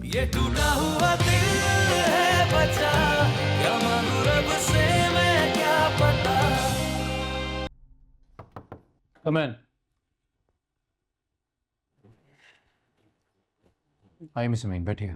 ये टूटा हुआ दिल है बचा, क्या मांगू रब से मैं क्या पता। Come in. आइए मिस अमीन, बैठिए।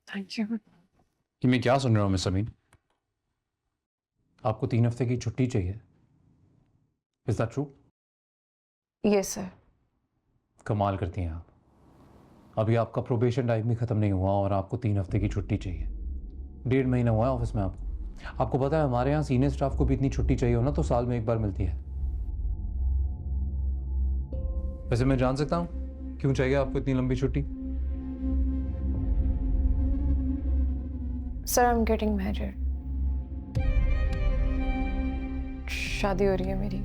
Thank you. कि मैं क्या सुन रहा हूँ मिस अमीन? आपको 3 हफ्ते की छुट्टी चाहिए। Is that true? Yes sir. कमाल करती हैं आप। अभी आपका प्रोबेशन टाइम भी खत्म नहीं हुआ और आपको 3 हफ्ते की छुट्टी चाहिए। 1.5 महीना हुआ है ऑफिस में आपको पता है हमारे यहाँ सीनियर स्टाफ को भी इतनी छुट्टी चाहिए हो ना तो साल में एक बार मिलती है। वैसे मैं जान सकता हूँ क्यों चाहिए आपको इतनी लंबी छुट्टी? Sir I am getting married. शादी हो रही है मेरी।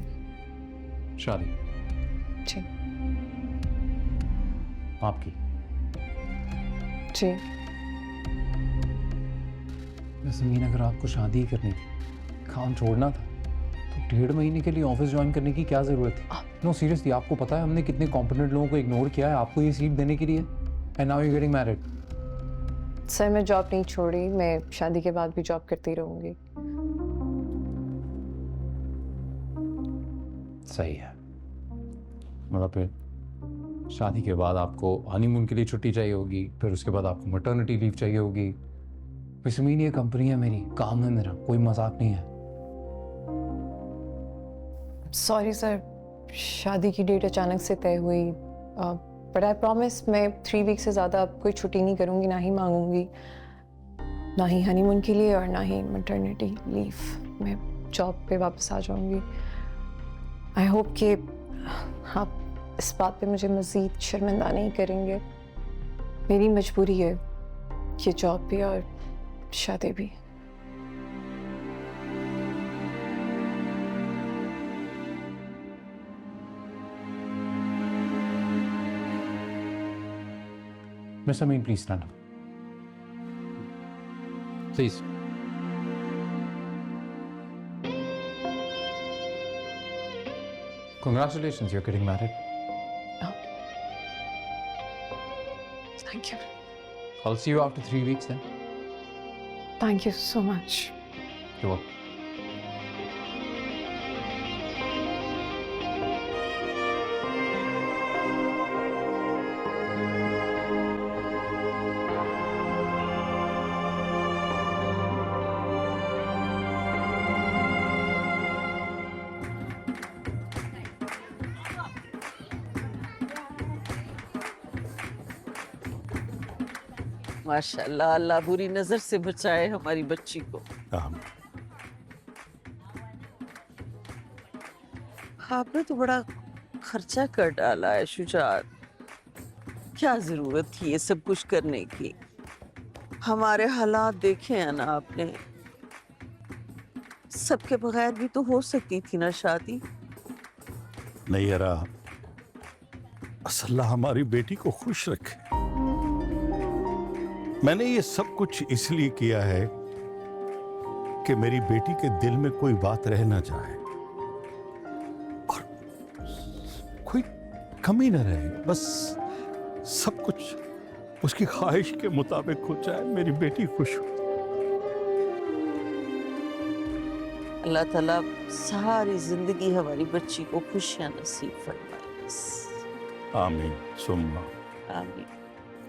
शादी? जी। आपकी? जी। वैसे मीन अगर आपको शादी ही करनी थी, काम छोड़ना था, तो 1.5 महीने के लिए ऑफिस ज्वाइन करने की क्या जरूरत थी? नो सीरियसली, आपको पता है हमने कितने कॉम्पिटेंट लोगों को इग्नोर किया है आपको ये सीट देने के लिए, and now you getting married. Sir मैं जॉब नहीं छोड़ी, मैं शादी के बाद भी जॉब करती रहूंगी। सही है। मतलब फिर शादी के बाद आपको हनीमून के लिए छुट्टी चाहिए होगी, फिर उसके बाद आपको मैटरनिटी लीव चाहिए होगी। वैसे मीन ये कंपनी है मेरी, काम है मेरा, कोई मजाक नहीं है। सॉरी सर, शादी की डेट अचानक से तय हुई, बट आई प्रॉमिस मैं 3 वीक से ज़्यादा कोई छुट्टी नहीं करूँगी, ना ही मांगूंगी, ना ही हनीमून के लिए और ना ही मैटरनिटी लीव। मैं जॉब पे वापस आ जाऊँगी। आई होप कि आप इस बात पे मुझे मज़ीद शर्मिंदा नहीं करेंगे। मेरी मजबूरी है ये जॉब भी और शादी भी। Miss Amin, please stand up. Please. Congratulations, you're getting married. Oh. Thank you. I'll see you after 3 weeks then. Thank you so much. You're welcome. माशाल्लाह, अल्लाह बुरी नजर से बचाए हमारी बच्ची को। आपने तो बड़ा खर्चा कर डाला है शुजात, क्या जरूरत थी ये सब कुछ करने की? हमारे हालात देखे हैं ना आपने, सबके बगैर भी तो हो सकती थी ना शादी। नहीं यारा, अल्लाह हमारी बेटी को खुश रखे। मैंने ये सब कुछ इसलिए किया है कि मेरी बेटी के दिल में कोई बात रह ना जाए और कोई कमी न रहे, बस सब कुछ उसकी ख्वाहिश के मुताबिक हो जाए, मेरी बेटी खुश हो। अल्लाह ताला सारी जिंदगी हमारी बच्ची को खुशियां नसीब फरमाए। आमीन सुम्मा आमीन।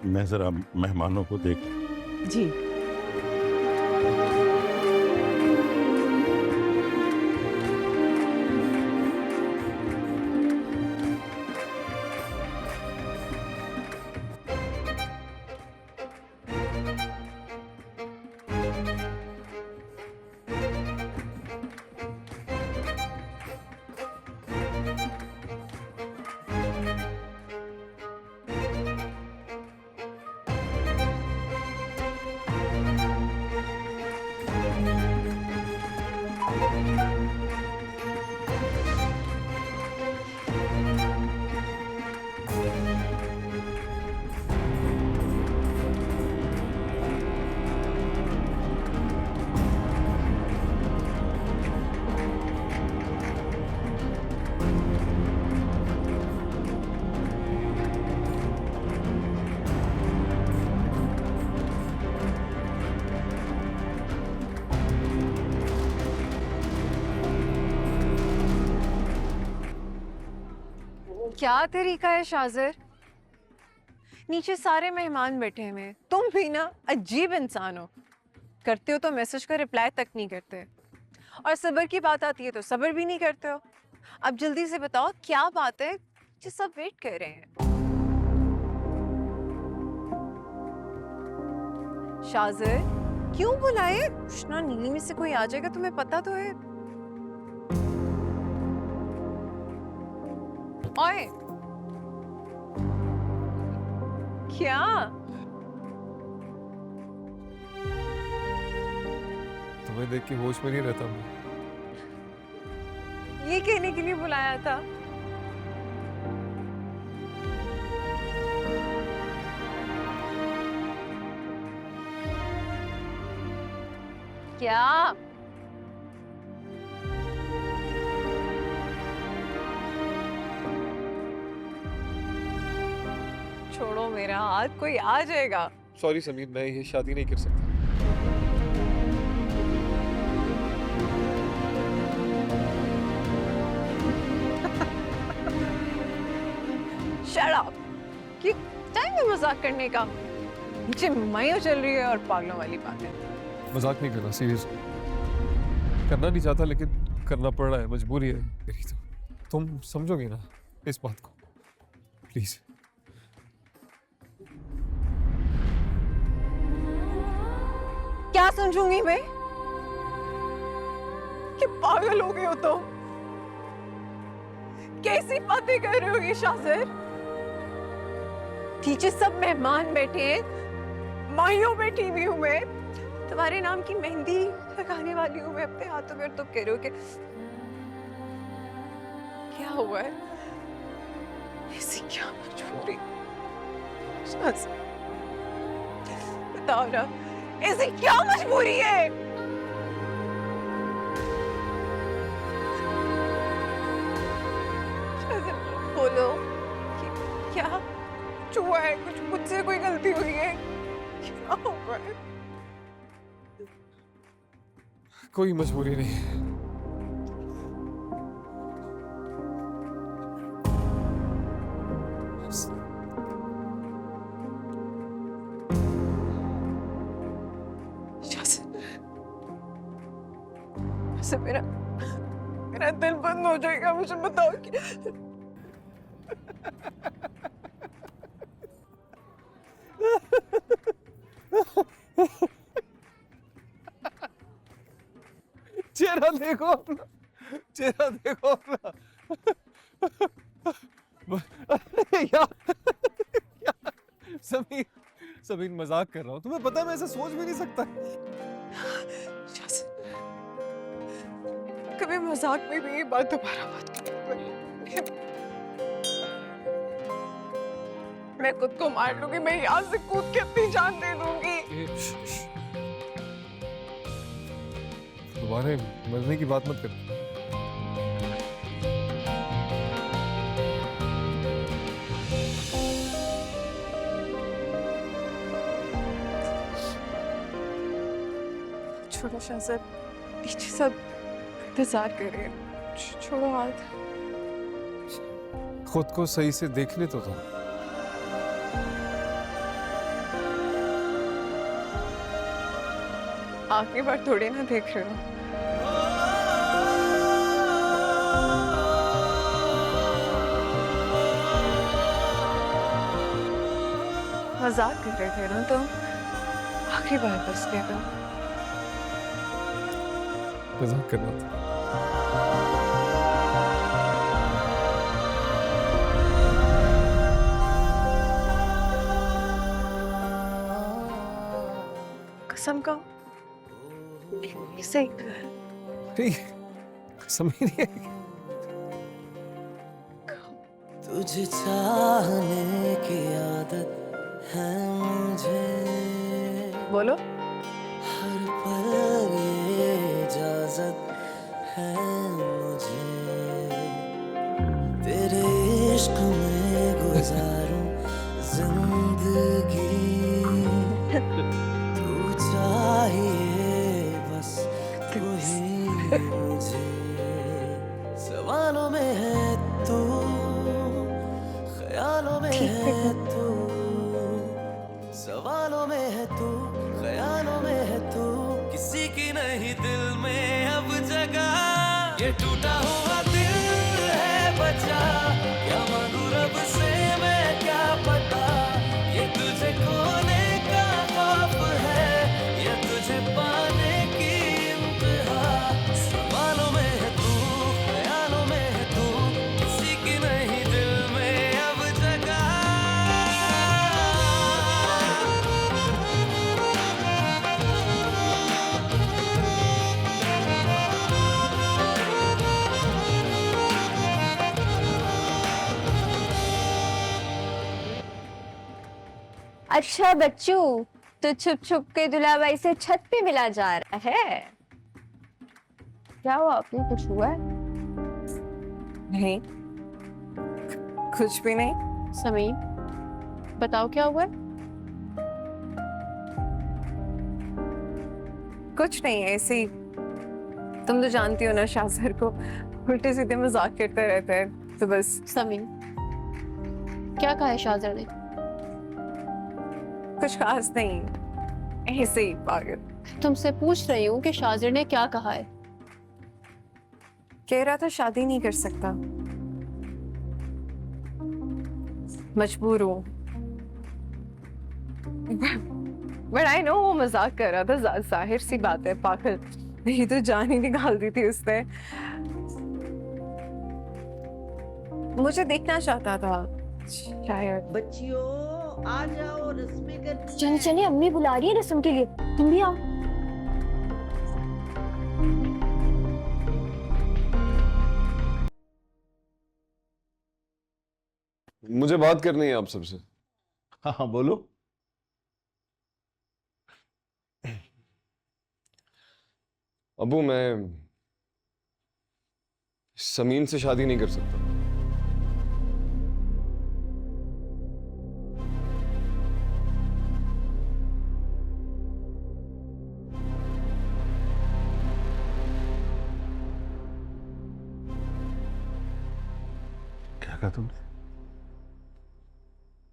मैं जरा मेहमानों को देख। जी। क्या तरीका है शाजिर? नीचे सारे मेहमान बैठे हुए हैं, तुम भी ना अजीब इंसान हो। करते हो तो मैसेज का रिप्लाई तक नहीं करते, और सब्र की बात आती है तो सब्र भी नहीं करते हो। अब जल्दी से बताओ क्या बात है जो सब वेट कर रहे हैं। शाजिर क्यों बुलाए? कृष्णा नीली में से कोई आ जाएगा, तुम्हें पता तो है। ओए क्या? तुम्हें देख के होश में नहीं रहता मैं। ये कहने के लिए बुलाया था? क्या? छोड़ो मेरा हाथ, कोई आ जाएगा। सॉरी समीर, मैं ये शादी नहीं कर सकता। Shut up. कि टाइम है मजाक करने का? नीचे मायो चल रही है और पागलों वाली बात है। मजाक नहीं कर रहा, सीरियस। करना नहीं चाहता लेकिन करना पड़ रहा है, मजबूरी है मेरी। तो तुम समझोगे ना इस बात को, प्लीज। क्या समझूंगी मैं? कि पागल हो गए हो तुम? कैसी बातें कर रहे हो ये शाजिर? नीचे सब मेहमान बैठे हैं, माहियों बैठी हुई हूं मैं, तुम्हारे नाम की मेहंदी लगाने वाली हूं मैं अपने हाथों में, और तुम कह रहे हो कि क्या हुआ है? ऐसी क्या मजबूरी? शाजिर बताओ ना, ऐसी क्या मजबूरी है? शाजिर बोलो कि क्या कुछ हुआ है? कुछ मुझसे कोई गलती हुई है? क्या हुआ है? कोई मजबूरी नहीं है। से मेरा दिल बंद हो जाएगा। मुझे बताओ कि चेहरा देखो अपना, चेहरा देखो अपना। यार समीर, समीर मजाक कर रहा हूँ, तुम्हें पता है मैं ऐसा सोच भी नहीं सकता। कभी मजाक में भी ये बात दोबारा मत करो। मैं खुद को मार लूंगी, मैं यहाँ से कूद के अपनी जान दे दूंगी। दोबारा मरने की बात मत कर। छोड़ो शाजिर, पीछे सब इंतजार कर रहे हैं। छोड़ो हाथ। खुद को सही से देखने तो तुम। आखिरी बार थोड़ी ना देख रहे हो। मजाक कर रहे थे ना तुम? आखिरी बार बस कह दो। मजाक कर रहा था। कसम का इसे समझ नहीं। तुझे चाहने की आदत है मुझे, बोलो। हर पल ये इजाजत है मुझे, तेरे इश्क में गुजारूं जिंदगी, तू चाहिए बस तू ही मुझे, सवालों में है तू नहीं दिल में अब जगह, ये टूटा हुआ दिल है बचा, क्या मांगू रब से मैं क्या पता, ये तुझे खोने का खौफ है या तुझे पाने की इंतहा, सवालों में है तू, ख्यालों में है तू, किसी की नहीं दिल में अब जगह। अच्छा बच्चू, तो छुप छुप के दुलाबाई से छत पे मिला जा रहा है? क्या हुआ, आपने कुछ हुआ है? नहीं, कुछ भी नहीं। समीर, बताओ क्या हुआ है? कुछ नहीं, ऐसे ही। तुम तो जानती हो ना शाह सर को, उल्टे सीधे मजाक करते रहते हैं, तो बस। समीर, क्या कहा है शाहजर ने? कुछ खास नहीं, ऐसे ही पागल। तुमसे पूछ रही हूँ कि शाहजर ने क्या कहा है। कह रहा था शादी नहीं कर सकता, मजबूर हूँ। बट आई नो वो मजाक कर रहा था, जाहिर सी बात है, पागल नहीं तो जान ही निकाल दी थी उसने। मुझे देखना चाहता था शायद। बच्चियों आ जाओ, रस्में करनी चलिए है। चलिए, अम्मी बुला रही है रस्म के लिए, तुम भी आओ। मुझे बात करनी है आप सबसे। हाँ हाँ बोलो। अबू, मैं समीन से शादी नहीं कर सकता। क्या कहा तुमने?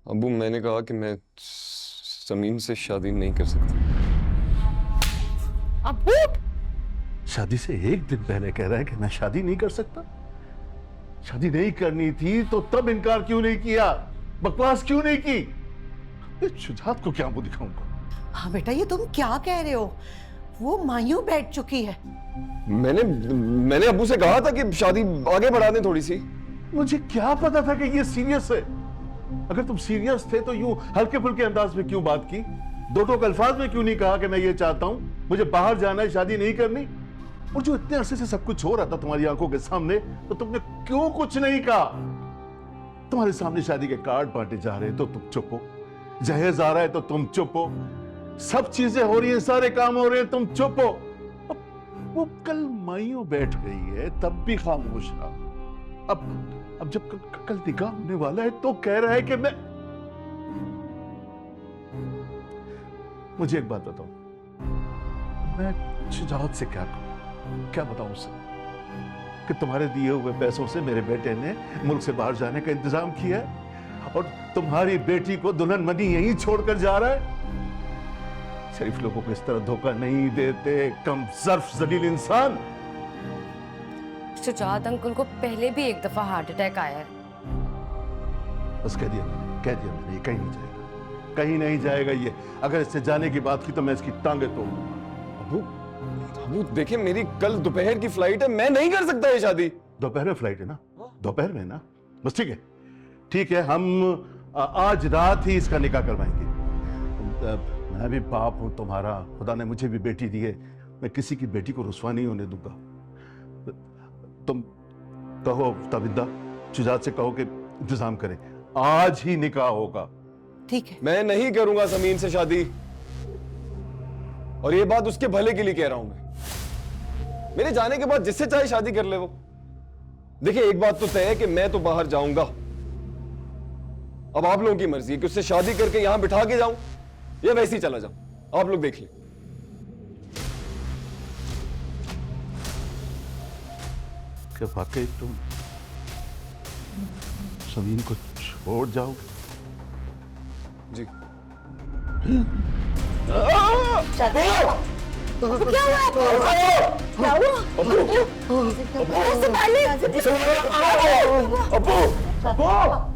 अबू, मैंने कहा कि मैं समीन से शादी नहीं कर सकता। अब्बू, शादी से एक दिन पहले कह रहा है कि मैं शादी नहीं कर सकता। शादी नहीं करनी थी तो तब इनकार क्यों नहीं किया, बकवास क्यों नहीं की? शुजात को क्या मुंह दिखाऊंगा? हाँ बेटा, ये तुम क्या कह रहे हो? वो मायूं बैठ चुकी है। मैंने अबू से कहा था कि शादी आगे बढ़ा दें थोड़ी सी। मुझे क्या पता था कि ये सीरियस है। अगर तुम सीरियस थे तो यूं हल्के फुल्के अंदाज में क्यों बात की? दो टोक अल्फाज में क्यों नहीं कहा कि मैं ये चाहता हूं, मुझे बाहर जाना है, शादी नहीं करनी? और जो इतने अरसे से सब कुछ हो रहा था तुम्हारी आंखों के सामने, तो तुमने क्यों कुछ नहीं कहा? तुम्हारे सामने शादी के कार्ड बांटे जा रहे हैं तो तुम चुप हो, जहेज आ रहा है तो तुम चुप हो, सब चीजें हो रही हैं, सारे काम हो रहे हैं, तुम चुप हो। वो कल माइयों बैठ गई है तब भी खामोश रहा। अब जब कल निकाह होने वाला है तो कह रहा है कि मैं। मुझे एक बात बताओ, मैं शुजात से क्या कहूं, क्या बताऊं उसे कि तुम्हारे दिए हुए पैसों से मेरे बेटे ने मुल्क से बाहर जाने का इंतजाम किया है और तुम्हारी बेटी को दुल्हन मनी यहीं छोड़कर जा रहा है? शरीफ लोगों को इस तरह धोखा नहीं देते कम ज़र्फ जलील इंसान। शुजात अंकुल को पहले भी एक दफा हार्ट अटैक आया है। बस कह दिया मैंने, ये कहीं नहीं जाएगा, कहीं नहीं जाएगा ये। अगर इससे जाने की बात की तो मैं इसकी टांगे तोड़ूंगा। अबू देखिए, मेरी कल दोपहर की फ्लाइट है, मैं नहीं कर सकता ये शादी। दोपहर में फ्लाइट है ना? दोपहर में ना? बस ठीक है, हम आज रात ही इसका निकाह करवाएंगे। मैं भी बाप हूं तुम्हारा, खुदा ने मुझे भी बेटी दी है, मैं किसी की बेटी को रुसवा नहीं होने दूंगा। तुम कहो तबिंदा, शुजात से कहो कि इंतजाम करें, आज ही निकाह होगा। ठीक है। मैं नहीं करूंगा समीन से शादी, और ये बात उसके भले के लिए कह रहा हूं मैं। मेरे जाने के बाद जिससे चाहे शादी कर ले वो। देखिए, एक बात तो तय है कि मैं तो बाहर जाऊंगा। अब आप लोगों की मर्जी है कि उससे शादी करके यहां बिठा के जाऊं या वैसे ही चला जाऊं, आप लोग देख लें। क्या वाकई तुम समीन को छोड़ जाओगे? जी। क्या हुआ आपको? क्या हुआ? अबू